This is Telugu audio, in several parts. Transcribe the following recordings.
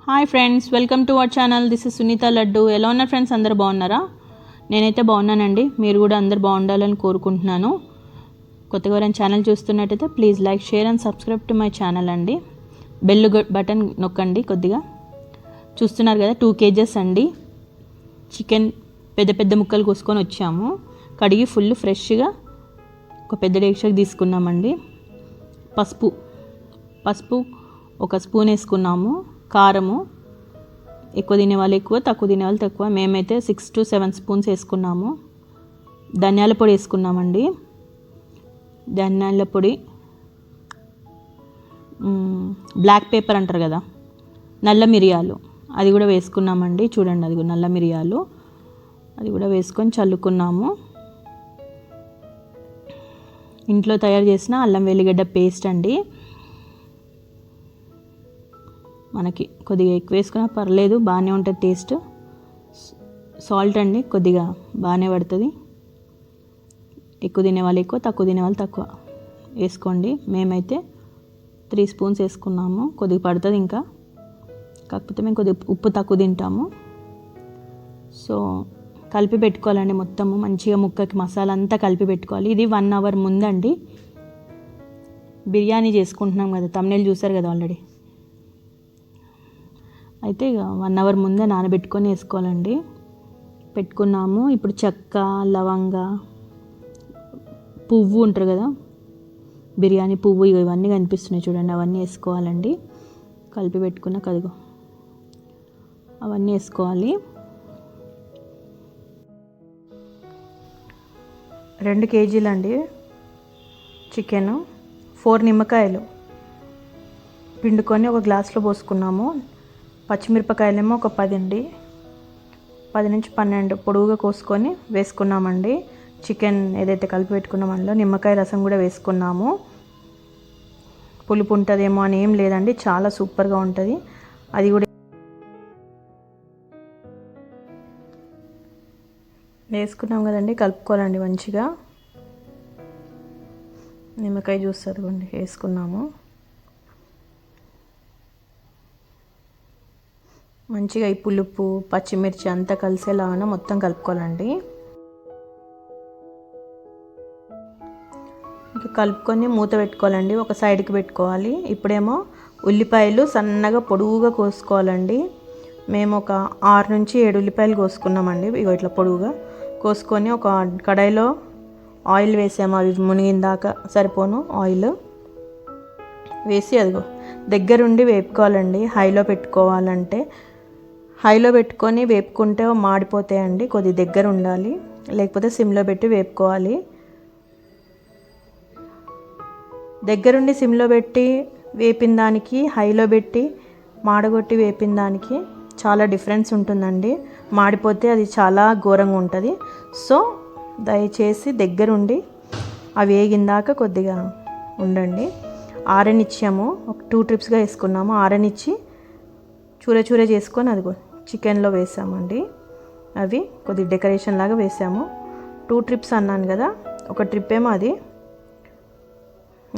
Hi friends, welcome to our channel. This is Sunitha Laddu. ఎలా ఉన్నారు ఫ్రెండ్స్? అందరు బాగున్నారా? నేనైతే బాగున్నానండి. మీరు కూడా అందరు బాగుండాలని కోరుకుంటున్నాను. కొత్తగా ఎవరైనా ఛానల్ చూస్తున్నట్టయితే please like, share and subscribe to my channel అండి. బెల్ బటన్ నొక్కండి. కొద్దిగా చూస్తున్నారు కదా, 2 kgs అండి చికెన్. పెద్ద పెద్ద ముక్కలు కోసుకొని వచ్చాము. కడిగి ఫుల్ ఫ్రెష్గా ఒక పెద్ద డేక్షకి తీసుకున్నామండి. పసుపు 1 స్పూన్ వేసుకున్నాము. కారము ఎక్కువ తినేవాళ్ళు ఎక్కువ, తక్కువ తినేవాళ్ళు తక్కువ. మేమైతే 6 to 7 స్పూన్స్ వేసుకున్నాము. ధనియాల పొడి వేసుకున్నామండి. ధనియాల పొడి, బ్లాక్ పేపర్ అంటారు కదా, నల్ల మిరియాలు, అది కూడా వేసుకున్నామండి. చూడండి, అది నల్ల మిరియాలు, అది కూడా వేసుకొని చల్లుకున్నాము. ఇంట్లో తయారు చేసిన అల్లం వెల్లిగడ్డ పేస్ట్ అండి. మనకి కొద్దిగా ఎక్కువ వేసుకున్నా పర్లేదు, బాగానే ఉంటుంది టేస్ట్. సాల్ట్ అండి కొద్దిగా బాగానే పడుతుంది. ఎక్కువ తినేవాళ్ళు ఎక్కువ, తక్కువ తినేవాళ్ళు తక్కువ వేసుకోండి. మేమైతే 3 స్పూన్స్ వేసుకున్నాము. కొద్దిగా పడుతుంది ఇంకా, కాకపోతే మేము కొద్దిగా ఉప్పు తక్కువ తింటాము. సో కలిపి పెట్టుకోవాలండి. మొత్తము మంచిగా ముక్కకి మసాలా అంతా కలిపి పెట్టుకోవాలి. ఇది 1 hour ముందండి. బిర్యానీ చేసుకుంటున్నాం కదా, తమ్నెల్ చూసారు కదా ఆల్రెడీ. అయితే ఇక 1 hour ముందే నానబెట్టుకొని వేసుకోవాలండి. పెట్టుకున్నాము. ఇప్పుడు చెక్క, లవంగ, పువ్వు ఉంటారు కదా, బిర్యానీ పువ్వు, ఇవన్నీ కనిపిస్తున్నాయి చూడండి, అవన్నీ వేసుకోవాలండి. కలిపి పెట్టుకున్న కదుగు అవన్నీ వేసుకోవాలి. 2 kgs అండి చికెను. 4 నిమ్మకాయలు పిండుకొని ఒక గ్లాస్లో పోసుకున్నాము. పచ్చిమిరపకాయలేమో ఒక 10 అండి, 10 నుంచి 12 పొడుగుగా కోసుకొని వేసుకున్నామండి. చికెన్ ఏదైతే కలిపి పెట్టుకున్నామో అందులో నిమ్మకాయ రసం కూడా వేసుకున్నాము. పులుపు ఉంటుందేమో అని ఏం లేదండి, చాలా సూపర్గా ఉంటుంది. అది కూడా వేసుకున్నాం కదండి, కలుపుకోవాలండి మంచిగా. నిమ్మకాయ జ్యూస్ అదిగోండి వేసుకున్నాము. మంచిగా ఈ పులుపు, పచ్చిమిర్చి అంతా కలిసేలాగా మొత్తం కలుపుకోవాలండి. ఇంకా కలుపుకొని మూత పెట్టుకోవాలండి, ఒక సైడ్కి పెట్టుకోవాలి. ఇప్పుడేమో ఉల్లిపాయలు సన్నగా పొడుగుగా కోసుకోవాలండి. మేము ఒక 6 నుంచి 7 ఉల్లిపాయలు కోసుకున్నామండి. ఇగో ఇట్లా పొడుగుగా కోసుకొని ఒక కడాయిలో ఆయిల్ వేసాము. అవి మునిగిందాకా సరిపోను ఆయిల్ వేసి అదిగో దగ్గరుండి వేపుకోవాలండి. హైలో పెట్టుకోవాలంటే, హైలో పెట్టుకొని వేపుకుంటే మాడిపోతాయండి. కొద్ది దగ్గర ఉండాలి, లేకపోతే సిమ్లో పెట్టి వేపుకోవాలి. దగ్గరుండి సిమ్లో పెట్టి వేపిన దానికి, హైలో పెట్టి మాడగొట్టి వేపిన దానికి చాలా డిఫరెన్స్ ఉంటుందండి. మాడిపోతే అది చాలా ఘోరంగా ఉంటుంది. సో దయచేసి దగ్గరుండి అవి వేగిందాక కొద్దిగా ఉండండి. ఆరనిచ్చాము, ఒక 2 ట్రిప్స్గా వేసుకున్నాము. ఆరనిచ్చి చూర చేసుకొని అదిగో చికెన్లో వేసామండి. అవి కొద్దిగా డెకరేషన్ లాగా వేసాము. 2 ట్రిప్స్ అన్నాను కదా, ఒక ట్రిప్ ఏమో అది,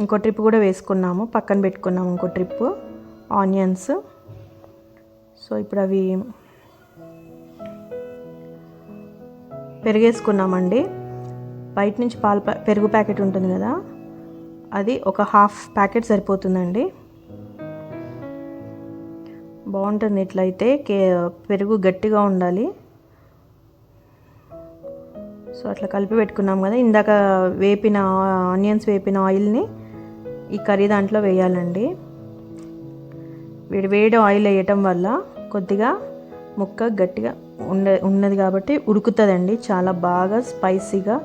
ఇంకో ట్రిప్ కూడా వేసుకున్నాము, పక్కన పెట్టుకున్నాము ఇంకో ట్రిప్ ఆనియన్స్. సో ఇప్పుడు అవి పెరుగేసుకున్నామండి. బయట నుంచి పెరుగు ప్యాకెట్ ఉంటుంది కదా, అది ఒక 1/2 ప్యాకెట్ సరిపోతుందండి. బాగుంటుంది ఇట్లయితే. పెరుగు గట్టిగా ఉండాలి. సో అట్లా కలిపి పెట్టుకున్నాం కదా. ఇందాక వేపిన ఆనియన్స్ వేపిన ఆయిల్ని ఈ కర్రీ దాంట్లో వేయాలండి. వేడి ఆయిల్ వేయటం వల్ల కొద్దిగా ముక్క గట్టిగా ఉన్నది కాబట్టి ఉడుకుతుందండి. చాలా బాగా స్పైసీగా,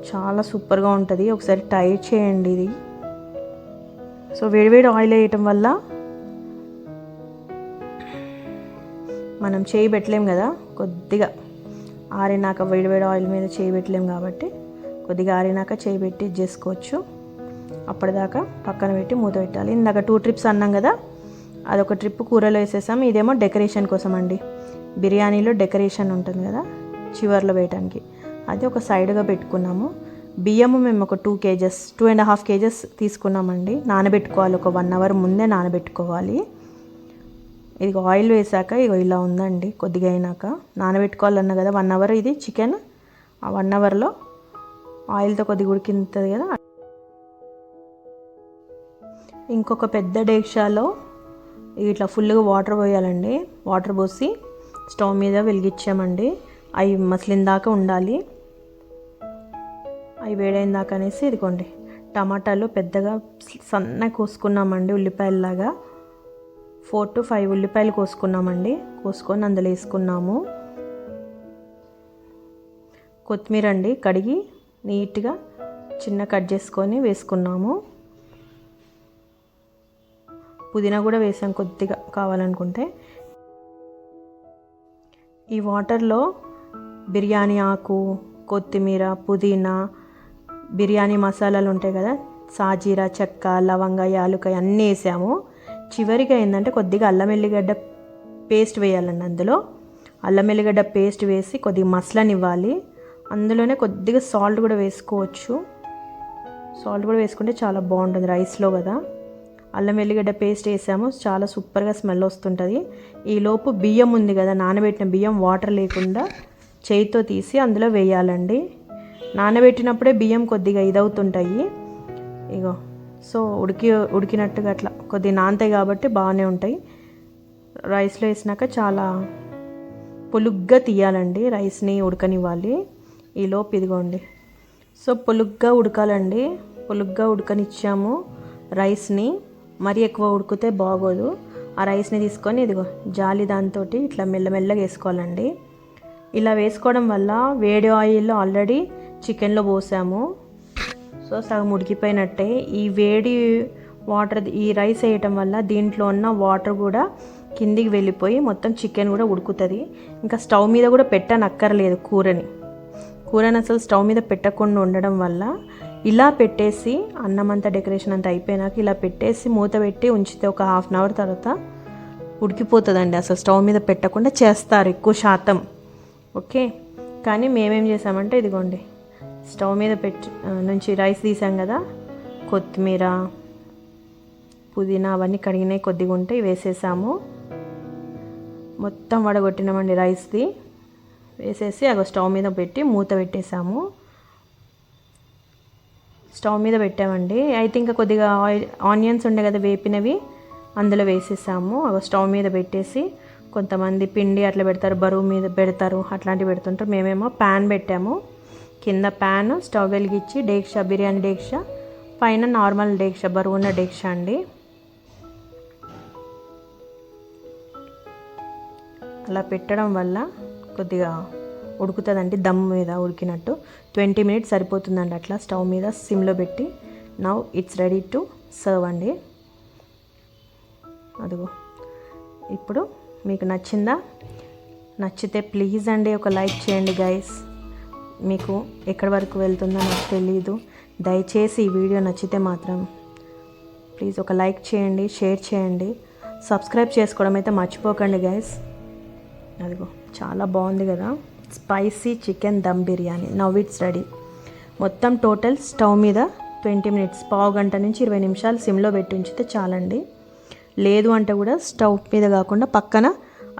చాలా సూపర్గా ఉంటుంది. ఒకసారి ట్రై చేయండి ఇది. సో వేడి ఆయిల్ వేయటం వల్ల మనం చేయి పెట్టలేం కదా, కొద్దిగా ఆరినాక వేడి ఆయిల్ మీద చేయి పెట్టలేం కాబట్టి కొద్దిగా ఆరినాక చేయి పెట్టి చేసుకోవచ్చు. అప్పటిదాకా పక్కన పెట్టి మూత పెట్టాలి. ఇందాక 2 ట్రిప్స్ అన్నాం కదా, అదొక ట్రిప్ కూరలో వేసేసాం. ఇదేమో డెకరేషన్ కోసం అండి. బిర్యానీలో డెకరేషన్ ఉంటుంది కదా చివర్లో వేయడానికి, అది ఒక సైడ్గా పెట్టుకున్నాము. బియ్యము మేము ఒక 2 kgs, 2.5 kgs తీసుకున్నామండి. నానబెట్టుకోవాలి, ఒక 1 hour ముందే నానబెట్టుకోవాలి. ఇది ఆయిల్ వేసాక ఇగో ఇలా ఉందండి. కొద్దిగా అయినాక నానబెట్టుకోవాలన్నా కదా 1 అవర్ ఇది చికెన్. ఆ 1 అవర్లో ఆయిల్తో కొద్దిగా ఉడికింటుంది కదా. ఇంకొక పెద్ద డేక్షాలో ఇట్లా ఫుల్గా వాటర్ పోయాలండి. వాటర్ పోసి స్టవ్ మీద వెలిగించామండి. అవి మసలిన దాకా ఉండాలి. అవి వేడైన దాకా అనేసి ఇదిగోండి టమాటాలు పెద్దగా సన్నగా కోసుకున్నామండి. ఉల్లిపాయలలాగా 4 to 5 ఉల్లిపాయలు కోసుకున్నామండి. కోసుకొని అందులో వేసుకున్నాము. కొత్తిమీర అండి కడిగి నీట్గా చిన్న కట్ చేసుకొని వేసుకున్నాము. పుదీనా కూడా వేసాం కొద్దిగా కావాలనుకుంటే. ఈ వాటర్లో బిర్యానీ ఆకు, కొత్తిమీర, పుదీనా, బిర్యానీ మసాలాలు ఉంటాయి కదా, సాజీరా, చెక్క, లవంగ, యాలుకాయ అన్నీ వేసాము. చివరిగా ఏంటంటే కొద్దిగా అల్లం ఎల్లిగడ్డ పేస్ట్ వేయాలండి. అందులో అల్లం ఎల్లిగడ్డ పేస్ట్ వేసి కొద్దిగా మసలనివ్వాలి. అందులోనే కొద్దిగా సాల్ట్ కూడా వేసుకోవచ్చు. సాల్ట్ కూడా వేసుకుంటే చాలా బాగుంటుంది రైస్లో కదా. అల్లం వెల్లిగడ్డ పేస్ట్ వేసాము. చాలా సూపర్గా స్మెల్ వస్తుంటుంది. ఈలోపు బియ్యం ఉంది కదా, నానబెట్టిన బియ్యం వాటర్ లేకుండా చేయితో తీసి అందులో వేయాలండి. నానబెట్టినప్పుడే బియ్యం కొద్దిగా ఇదవుతుంటాయి. ఇగో సో ఉడికినట్టుగా అట్లా కొద్దిగా నానతాయి కాబట్టి బాగానే ఉంటాయి. రైస్లో వేసినాక చాలా పొలుగ్గా తీయాలండి. రైస్ని ఉడకనివ్వాలి. ఈలోపు ఇదిగోండి సో పొలుగ్గా ఉడకాలండి. పొలుగ్గా ఉడకనిచ్చాము రైస్ని. మరీ ఎక్కువ ఉడికితే బాగోదు. ఆ రైస్ని తీసుకొని ఇదిగో జాలి దాంతో ఇట్లా మెల్లమెల్లగా వేసుకోవాలండి. ఇలా వేసుకోవడం వల్ల వేడి ఆయిల్లో ఆల్రెడీ చికెన్లో పోసాము. సో సగం ఉడికిపోయినట్టే. ఈ వేడి వాటర్ ఈ రైస్ వేయటం వల్ల దీంట్లో ఉన్న వాటర్ కూడా కిందికి వెళ్ళిపోయి మొత్తం చికెన్ కూడా ఉడుకుతుంది. ఇంకా స్టవ్ మీద కూడా పెట్టనక్కర్లేదు కూరని అసలు స్టవ్ మీద పెట్టకుండా ఉండడం వల్ల ఇలా పెట్టేసి అన్నం అంతా డెకరేషన్ అంతా అయిపోయినాక ఇలా పెట్టేసి మూత పెట్టి ఉంచితే ఒక 1/2 అవర్ తర్వాత ఉడికిపోతుందండి. అసలు స్టవ్ మీద పెట్టకుండా చేస్తారు ఎక్కువ శాతం. ఓకే, కానీ మేమేం చేసామంటే ఇదిగోండి స్టవ్ మీద నుంచి రైస్ తీసాం కదా, కొత్తిమీర, పుదీనా అవన్నీ కడిగినాయి కొద్దిగా ఉంటే వేసేసాము. మొత్తం వడగొట్టినామండి రైస్ది. వేసేసి అగో స్టవ్ మీద పెట్టి మూత పెట్టేసాము. స్టవ్ మీద పెట్టామండి. అయితే ఇంకా కొద్దిగా ఆనియన్స్ ఉండే కదా వేపినవి అందులో వేసేసాము. అగో స్టవ్ మీద పెట్టేసి కొంతమంది పిండి అట్లా పెడతారు, బరువు మీద పెడతారు, అట్లాంటివి పెడుతుంటారు. మేమేమో ప్యాన్ పెట్టాము. కింద ప్యాన్, స్టవ్ వెలిగించి డేక్షా, బిర్యానీ డేక్షా, పైన నార్మల్ డేక్షా, బరువున్న డేక్షా అండి. అలా పెట్టడం వల్ల కొద్దిగా ఉడుకుతుందండి. దమ్ మీద ఉడికినట్టు 20 minutes సరిపోతుందండి. అట్లా స్టవ్ మీద సిమ్లో పెట్టి now it's ready to serve అండి. అదిగో ఇప్పుడు మీకు నచ్చిందా? నచ్చితే ప్లీజ్ అండి ఒక లైక్ చేయండి గైస్. మీకు ఎక్కడి వరకు వెళ్తుందో నాకు తెలీదు. దయచేసి ఈ వీడియో నచ్చితే మాత్రం ప్లీజ్ ఒక లైక్ చేయండి, షేర్ చేయండి, సబ్స్క్రైబ్ చేసుకోవడం అయితే మర్చిపోకండి గైస్. అదిగో చాలా బాగుంది కదా, spicy chicken dum biryani. Now it's ready. మొత్తం టోటల్ స్టవ్ మీద 20 minutes, పావు గంట నుంచి 20 నిమిషాలు సిమ్లో పెట్టి ఉంచితే చాలండి. లేదు అంటే కూడా స్టవ్ మీద కాకుండా పక్కన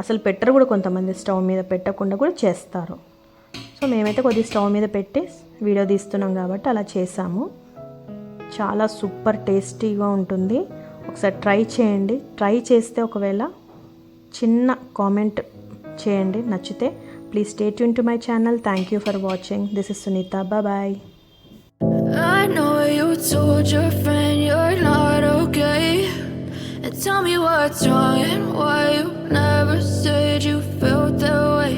అసలు పెట్టరు కూడా, కొంతమంది స్టవ్ మీద పెట్టకుండా కూడా చేస్తారు. సో మేమైతే కొద్దిగా స్టవ్ మీద పెట్టి వీడియో తీస్తున్నాం కాబట్టి అలా చేసాము. చాలా సూపర్ టేస్టీగా ఉంటుంది. ఒకసారి ట్రై చేయండి. ట్రై చేస్తే ఒకవేళ చిన్న కామెంట్ చేయండి నచ్చితే. Please stay tune to my channel. Thank you for watching. This is Sunitha. Bye. I know you told your friend you're not okay, and tell me what's wrong and why you never said you felt that way.